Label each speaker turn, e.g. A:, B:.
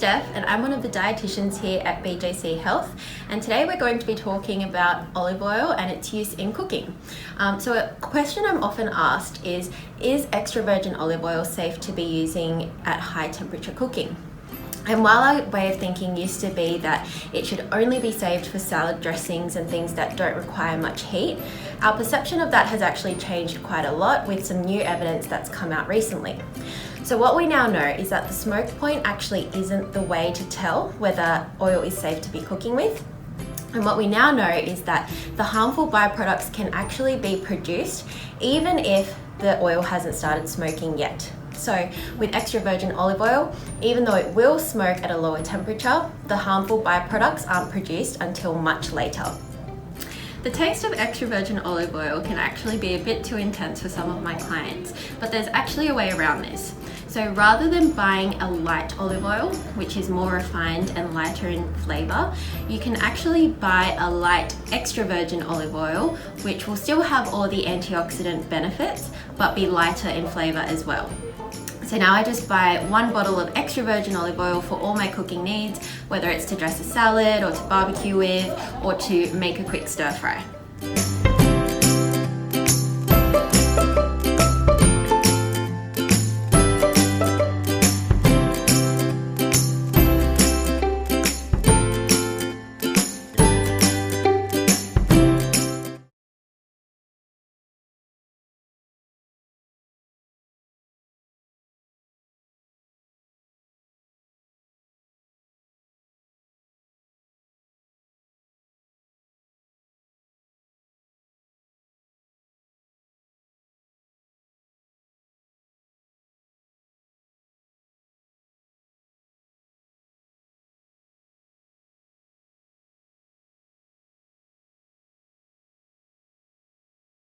A: Steph and I'm one of the dietitians here at BJC Health, and today we're going to be talking about olive oil and its use in cooking. So a question I'm often asked is extra virgin olive oil safe to be using at high temperature cooking? And while our way of thinking used to be that it should only be saved for salad dressings and things that don't require much heat, our perception of that has actually changed quite a lot with some new evidence that's come out recently. So what we now know is that the smoke point actually isn't the way to tell whether oil is safe to be cooking with. And what we now know is that the harmful byproducts can actually be produced even if the oil hasn't started smoking yet. So with extra virgin olive oil, even though it will smoke at a lower temperature, the harmful byproducts aren't produced until much later. The taste of extra virgin olive oil can actually be a bit too intense for some of my clients, but there's actually a way around this. So rather than buying a light olive oil, which is more refined and lighter in flavour, you can actually buy a light extra virgin olive oil, which will still have all the antioxidant benefits, but be lighter in flavour as well. So now I just buy one bottle of extra virgin olive oil for all my cooking needs, whether it's to dress a salad or to barbecue with or to make a quick stir fry.